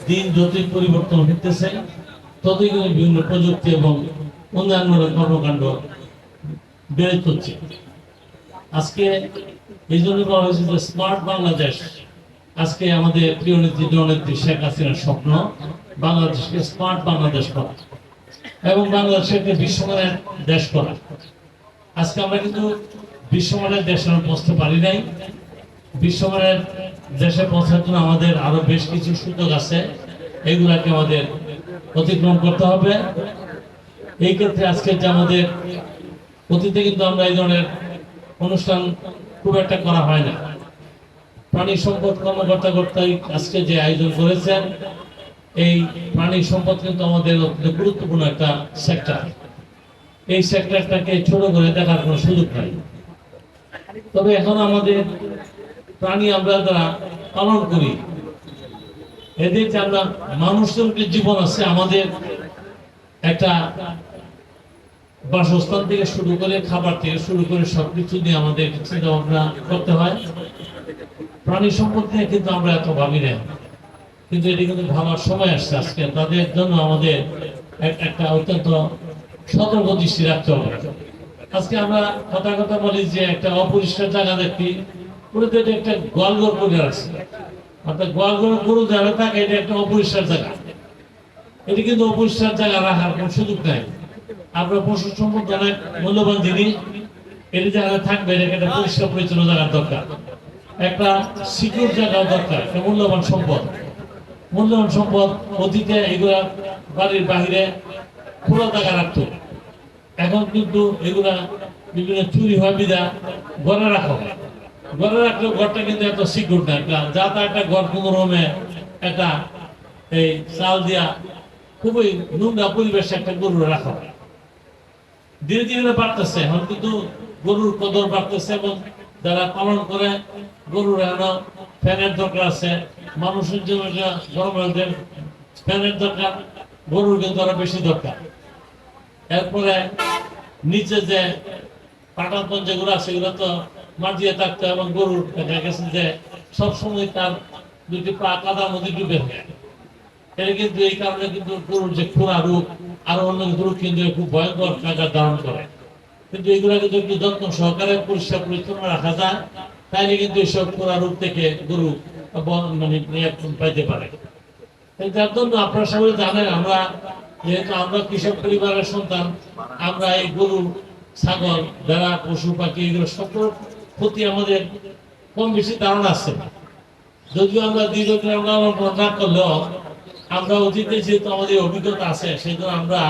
দিন যতই পরিবর্তন হতেছে ততই কিন্তু বিভিন্ন প্রযুক্তি এবং অন্যান্য কর্মকাণ্ড বেড়ে চলছে। আজকে এই জন্য বলা হয়েছে যে স্মার্ট বাংলাদেশ। আজকে আমাদের প্রিয় নেত্রী জননেত্রী শেখ হাসিনার স্বপ্ন বাংলাদেশকে স্মার্ট বাংলাদেশ করা এবং বাংলাদেশকে বিশ্বমানের দেশ করা। আজকে আমরা কিন্তু বিশ্বমানের দেশে পৌঁছতে পারি নাই। বিশ্বমানের দেশে পৌঁছার জন্য আমাদের আরো বেশ কিছু সুযোগ আছে, এগুলাকে আমাদের অতিক্রম করতে হবে। এই ক্ষেত্রে আজকে যে আমাদের অতীতে কিন্তু আমরা এই ধরনের অনুষ্ঠান খুব একটা করা হয় না। প্রাণী সম্পদ কর্মকর্তা কর্তাই আজকে যে আয়োজন করেছেন, এই প্রাণী সম্পদ কিন্তু আমাদের গুরুত্বপূর্ণ একটা সেক্টর। এই সেক্টরটাকে ছোট করে দেখার কোনো সুযোগ নাই। তবে এখন আমাদের প্রাণী আমরা যারা পালন করি, এদের যে আমরা মানুষের জীবন আছে, আমাদের একটা বাসস্থান থেকে শুরু করে খাবার থেকে শুরু করে সবকিছু নিয়ে আমাদের চিন্তা ভাবনা করতে হয়। প্রাণী সম্পদ নিয়ে কিন্তু আমরা এত ভাবি না, কিন্তু এটি কিন্তু ভাবার সময় আসছে। আজকে তাদের জন্য আমাদের একটা অত্যন্ত সতর্ক দৃষ্টি রাখতে হবে। আজকে আমরা কথা কথা বলি যে একটা অপরিষ্কার জায়গা দেখি, পুরোতে একটা গোয়ালঘর করে আছে, অর্থাৎ গোয়ালঘর গরু যারা থাকে এটা একটা অপরিষ্কার জায়গা। এটি কিন্তু অপরিষ্কার জায়গা রাখার কোনো সুযোগ নাই। আমরা পশু সম্পদ অনেক মূল্যবান জিনিস, এটি জায়গা থাকবে, এটাকে একটা পরিষ্কার পরিচ্ছন্ন জায়গার দরকার, একটা সিকিউর জায়গা দরকার, একটা মূল্যবান সম্পদ। মূল্যবান সম্পদ অতীতে এগুলা বাড়ির বাহিরে খোলা জায়গা রাখতো, এখন কিন্তু এগুলা বিভিন্ন চুরি হয় বিধা ঘরে রাখা হয়। ঘরে রাখলে ঘরটা কিন্তু এত সিকিউর না, যা তা একটা ঘর কোনো রকমে একটা এই চাল দিয়া খুবই নোংরা পরিবেশে একটা গরু রাখা হয়। ধীরে ধীরে বাড়তেছে, এখন কিন্তু গরুর কদর বাড়তেছে এবং যারা পালন করে গরুর এখন ফ্যানের দরকার আছে, মানুষের জন্য গরমের ফ্যানের দরকার, গরুর কিন্তু আরো বেশি দরকার। এরপরে নিচে যে পাটাতন যেগুলো আছে সেগুলো তো মাটিয়ে থাকতে, এবং গরুর দেখা গেছে যে সবসময় তার দুটি পা কাদার মধ্যে ডুবে থাকে। এটা কিন্তু এই কারণে কিন্তু গরুর যে খুরা রোগ আরো অন্য রোগ কিন্তু খুব ভয়ঙ্কর আকার ধারণ করে। কিন্তু এগুলোকে যদি একটু যত্ন সহকারে পরিষ্কার পরিচ্ছন্ন রাখা যায়, তাহলে কিন্তু এইসব খুরা রোগ থেকে গরু মানে পাইতে পারে। যার জন্য আপনারা সবাই জানেন, আমরা যেহেতু আমরা কৃষক পরিবারের সন্তান, আমরা এই গরু ছাগল যারা পশু পাখি এগুলো সকল প্রতি আমাদের কম বেশি ধারণা আছে। যদিও আমরা দীর্ঘদিন আমরা না করলেও আমরা অতীতে যেহেতু আমাদের অভিজ্ঞতা আছে, সেই জন্য আমরা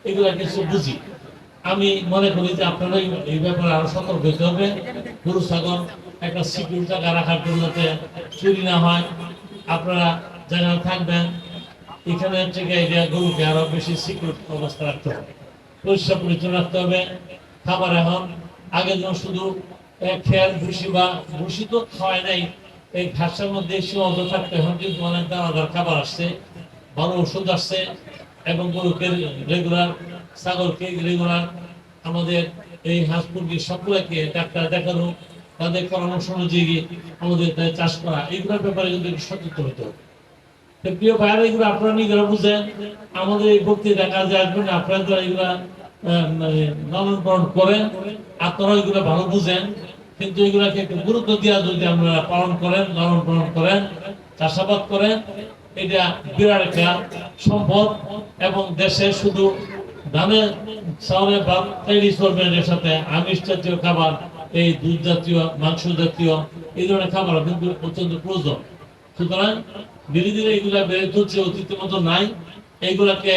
এগুলা কিছু বুঝি। আমি মনে করি যে আপনারা এই ব্যাপারে আরো সতর্ক হতে হবে। গরু ছাগল একটা সিকিউর জায়গা রাখার জন্য যাতে চুরি না হয়, আপনারা যেখানে থাকবেন এখানে থেকে গরুকে আরো বেশি সিকিউর অবস্থা রাখতে হবে, পরিষ্কার পরিচ্ছন্ন রাখতে হবে। খাবার এখন আগে যেমন শুধু খেয়াল ভুসি বা ভুসি তো খাওয়াই নাই, এই ঘাসের মধ্যে সীমাবদ্ধ থাকতে, এখন কিন্তু অনেক দানাদার খাবার আসছে, ভালো ওষুধ আসছে, এবং গরুকে রেগুলার, ছাগলকে রেগুলার, আমাদের এই হাঁস মুরগি সবগুলোকে ডাক্তার দেখানো, তাদের পরামর্শ অনুযায়ী আমাদের চাষ করা, এইগুলোর ব্যাপারে কিন্তু সচেতন হতে হবে। প্রিয় ভাইরা, এগুলো আপনারা নিজেরা বুঝেন, আমাদের এই বক্তৃতা দেখা যায় আসবেন, আপনারা যারা এগুলা লালন পালন করেন আপনারা এগুলো ভালো বুঝেন, কিন্তু এগুলাকে একটু গুরুত্ব দিয়া যদি আমরা পালন করেন, লালন পালন করেন, চাষাবাদ করেন, এটা বিরাট একটা সম্পদ। এবং দেশে শুধু ধানের চাউলের ভাত তৈরি করবেন, এর সাথে আমিষ জাতীয় খাবার, এই দুধ জাতীয়, মাংস জাতীয় এই ধরনের খাবার কিন্তু অত্যন্ত প্রয়োজন। সুতরাং ধীরে ধীরে এগুলা বেড়ে চলছে, অতীতের মতো নাই। এইগুলাকে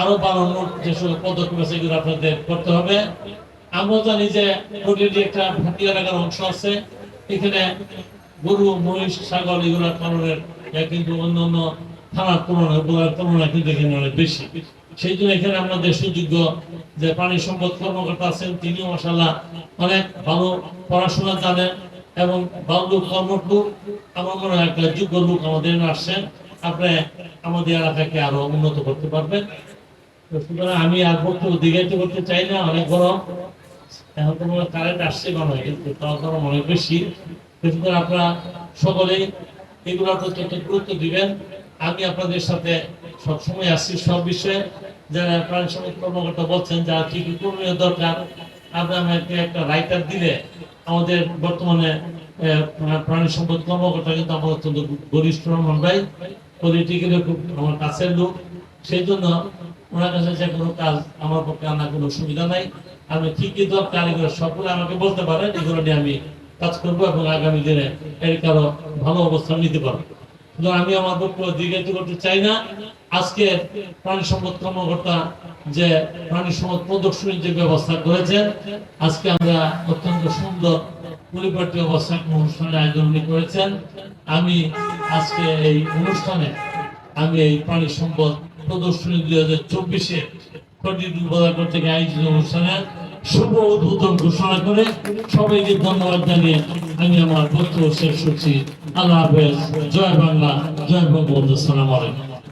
আরো বাড়ানোর যে সব পদক্ষেপ আছে এগুলো আপনাদের করতে হবে। আমরা জানি যে প্রকৃতি একটা ভাটি এলাকার অংশ আছে, এখানে গরু মহিষ ছাগল এগুলা পালনের কিন্তু অন্য অন্য থানার তুলনায় কিন্তু এখানে অনেক বেশি। সেই জন্য এখানে আমাদের সুযোগ্য যে প্রাণী সম্পদ কর্মকর্তা আছেন, তিনিও মাশাআল্লাহ অনেক ভালো পড়াশোনা জানেন এবং ভালো কর্মঠ। আমার মনে হয় একটা যোগ্য লোক আমাদের আসছেন, আপনি আমাদের এলাকাকে আরো উন্নত করতে পারবেন। সুতরাং আমি আর বক্তব্য দীর্ঘায়িত করতে চাই না, অনেক গরম, এখন তো মনে কারেন্ট আসছে মনে হয়, কিন্তু গরম অনেক বেশি। সুতরাং আপনারা সকলেই এগুলোর প্রতি গুরুত্ব দিবেন। আমি আপনাদের সাথে সবসময় আসছি সব বিষয়ে। যারা প্রাণী সম্পদ কর্মকর্তা বলছেন যারা কি কি করণীয় দরকার, আপনি আমাকে একটা রাইটার দিলে আমাদের বর্তমানে প্রাণী সম্পদ কর্মকর্তা কিন্তু আমার অত্যন্ত ঘনিষ্ঠ রহমান ভাই, পলিটিক্যালি খুব আমার কাছের লোক। সেই জন্য ওনার কাছে যে কোনো কাজ আমার পক্ষে আনার কোনো সুবিধা নাই। আমি কি কি দরকার এগুলো সকলে আমাকে বলতে পারেন, এগুলো নিয়ে আমি কাজ করবো এবং আগামী দিনে এর কারো ভালো অবস্থান নিতে পারবো। কিন্তু আমি আমার বক্তব্য দীর্ঘায়িত করতে চাই না। আজকে প্রাণী সম্পদ কর্মকর্তা যে প্রাণী সম্পদ প্রদর্শনীর যে ব্যবস্থা করেছেন, আজকে আমরা অত্যন্ত সুন্দর পরিপাটি অবস্থান অনুষ্ঠানের আয়োজন করেছেন। আমি আজকে এই অনুষ্ঠানে আমি এই প্রাণী সম্পদ প্রদর্শনী 2024-এ খটিপুর বাজার থেকে আয়োজিত অনুষ্ঠানের শুভ উদ্বোধন ঘোষণা করে সবাইকে ধন্যবাদ জানিয়ে আমি আমার বক্তব্য শেষ করছি। আল্লাহ হাফেজ। জয় বাংলা, জয় বঙ্গবন্ধু। আসসালামু আলাইকুম।